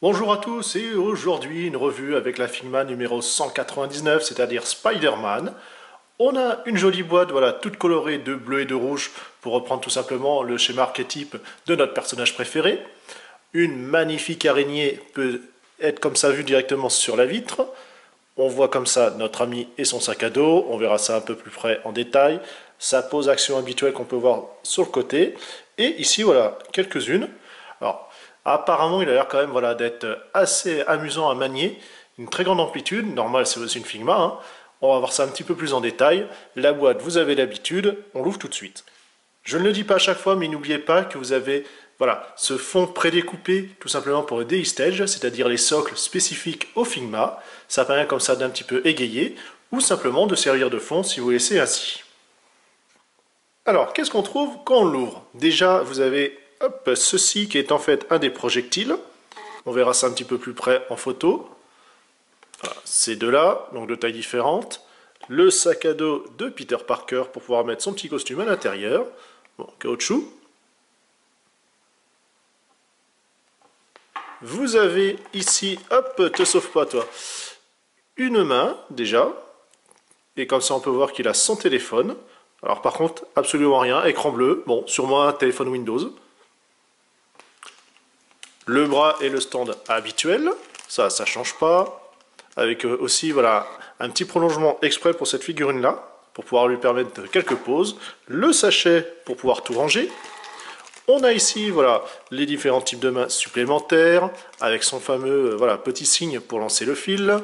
Bonjour à tous et aujourd'hui une revue avec la Figma numéro 199, c'est-à-dire Spider-Man. On a une jolie boîte, voilà, toute colorée de bleu et de rouge pour reprendre tout simplement le schéma archétype de notre personnage préféré. Une magnifique araignée peut être comme ça vue directement sur la vitre. On voit comme ça notre ami et son sac à dos, on verra ça un peu plus près en détail. Sa pose action habituelle qu'on peut voir sur le côté. Et ici voilà, quelques-unes. Alors, apparemment il a l'air quand même voilà, d'être assez amusant à manier. Une très grande amplitude, normal c'est aussi une Figma. Hein. On va voir ça un petit peu plus en détail. La boîte, vous avez l'habitude, on l'ouvre tout de suite. Je ne le dis pas à chaque fois, mais n'oubliez pas que vous avez voilà, ce fond prédécoupé tout simplement pour le DI Stage, c'est-à-dire les socles spécifiques au Figma. Ça permet comme ça d'un petit peu égayer ou simplement de servir de fond si vous laissez ainsi. Alors, qu'est-ce qu'on trouve quand on l'ouvre? Déjà, vous avez ceci qui est en fait un des projectiles. On verra ça un petit peu plus près en photo. Voilà, ces deux-là, donc de tailles différentes. Le sac à dos de Peter Parker pour pouvoir mettre son petit costume à l'intérieur. Bon, caoutchouc. Vous avez ici, hop, te sauve pas toi, une main déjà. Et comme ça on peut voir qu'il a son téléphone. Alors par contre, absolument rien, écran bleu. Bon, sûrement un téléphone Windows. Le bras et le stand habituel. Ça change pas. Avec aussi, voilà, un petit prolongement exprès pour cette figurine-là. Pour pouvoir lui permettre quelques poses. Le sachet pour pouvoir tout ranger. On a ici voilà, les différents types de mains supplémentaires, avec son fameux voilà, petit signe pour lancer le fil,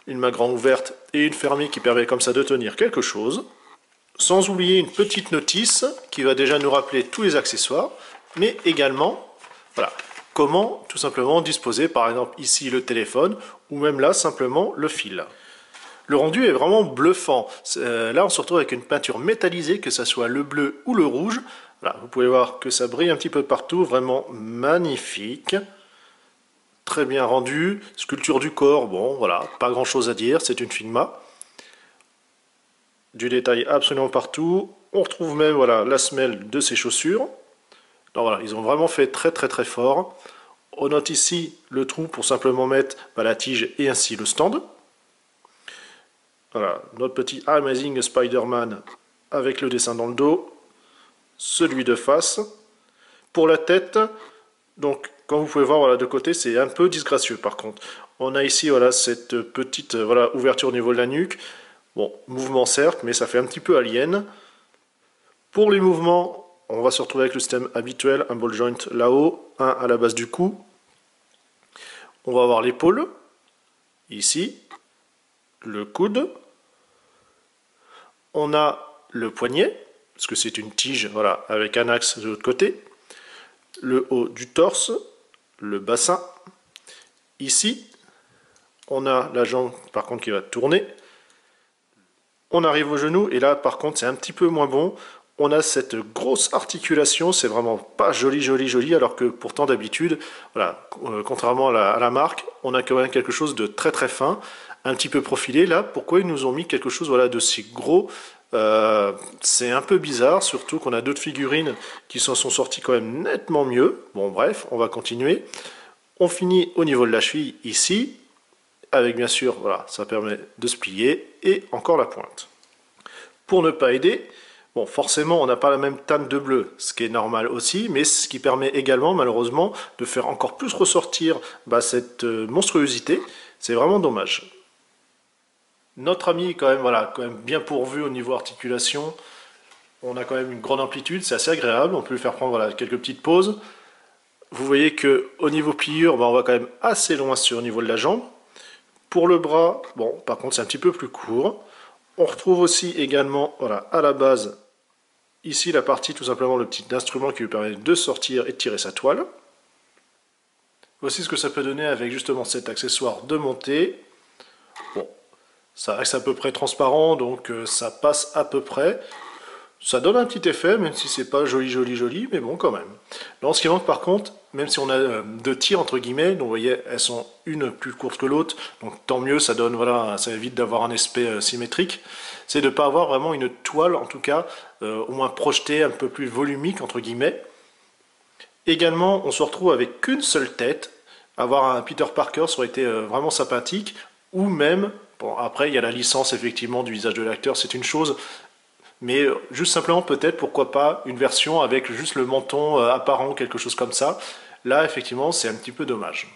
une main grande ouverte et une fermée qui permet comme ça de tenir quelque chose. Sans oublier une petite notice qui va déjà nous rappeler tous les accessoires, mais également voilà, comment tout simplement disposer par exemple ici le téléphone, ou même là simplement le fil. Le rendu est vraiment bluffant. Là, on se retrouve avec une peinture métallisée, que ce soit le bleu ou le rouge. Voilà, vous pouvez voir que ça brille un petit peu partout, vraiment magnifique. Très bien rendu. Sculpture du corps, bon, voilà, pas grand chose à dire, c'est une Figma. Du détail absolument partout. On retrouve même voilà, la semelle de ses chaussures. Donc voilà, ils ont vraiment fait très fort. On note ici le trou pour simplement mettre la tige et ainsi le stand. Voilà, notre petit Amazing Spider-Man avec le dessin dans le dos, celui de face. Pour la tête, donc comme vous pouvez voir voilà, de côté, c'est un peu disgracieux par contre. On a ici voilà, cette petite voilà, ouverture au niveau de la nuque. Bon, mouvement certes, mais ça fait un petit peu alien. Pour les mouvements, on va se retrouver avec le système habituel, un ball joint là-haut, un à la base du cou. On va avoir l'épaule, ici, le coude. On a le poignet, parce que c'est une tige voilà, avec un axe de l'autre côté. Le haut du torse, le bassin. Ici, on a la jambe par contre qui va tourner. On arrive au genou et là par contre c'est un petit peu moins bon. On a cette grosse articulation, c'est vraiment pas joli, alors que pourtant d'habitude, voilà, contrairement à la marque, on a quand même quelque chose de très fin, un petit peu profilé. Là, pourquoi ils nous ont mis quelque chose voilà, de si gros? C'est un peu bizarre, surtout qu'on a d'autres figurines qui s'en sont sorties quand même nettement mieux. Bon bref, on va continuer. On finit au niveau de la cheville ici, avec bien sûr, voilà, ça permet de se plier, et encore la pointe. Pour ne pas aider, bon, forcément, on n'a pas la même teinte de bleu, ce qui est normal aussi, mais ce qui permet également, malheureusement, de faire encore plus ressortir cette monstruosité. C'est vraiment dommage. Notre ami est quand même bien pourvu au niveau articulation. On a quand même une grande amplitude, c'est assez agréable. On peut lui faire prendre voilà, quelques petites pauses. Vous voyez que au niveau pliure, on va quand même assez loin sur le niveau de la jambe. Pour le bras, bon, par contre, c'est un petit peu plus court. On retrouve aussi également, voilà, à la base, ici la partie, tout simplement, le petit instrument qui lui permet de sortir et de tirer sa toile. Voici ce que ça peut donner avec justement cet accessoire de montée. Bon, ça reste à peu près transparent, donc ça passe à peu près. Ça donne un petit effet, même si c'est pas joli, mais bon quand même. Là, ce qui manque par contre, même si on a deux tirs entre guillemets, donc vous voyez, elles sont une plus courte que l'autre, donc tant mieux, ça donne, voilà, ça évite d'avoir un aspect symétrique, c'est de ne pas avoir vraiment une toile, en tout cas, au moins projetée, un peu plus volumique entre guillemets. Également, on se retrouve avec qu'une seule tête, Avoir un Peter Parker, ça aurait été vraiment sympathique. Ou même, bon, après, il y a la licence effectivement du visage de l'acteur, c'est une chose. Mais juste simplement, peut-être, pourquoi pas, une version avec juste le menton apparent, quelque chose comme ça. Là, effectivement, c'est un petit peu dommage.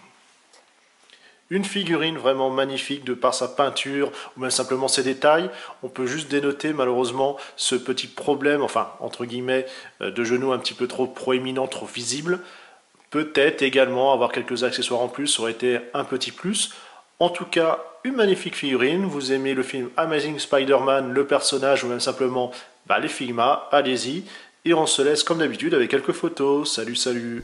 Une figurine vraiment magnifique de par sa peinture ou même simplement ses détails. On peut juste dénoter malheureusement ce petit problème, enfin entre guillemets, de genoux un petit peu trop proéminent, trop visible. Peut-être également avoir quelques accessoires en plus aurait été un petit plus. En tout cas, une magnifique figurine. Vous aimez le film Amazing Spider-Man, le personnage ou même simplement les Figma, allez-y. Et on se laisse comme d'habitude avec quelques photos. Salut, salut!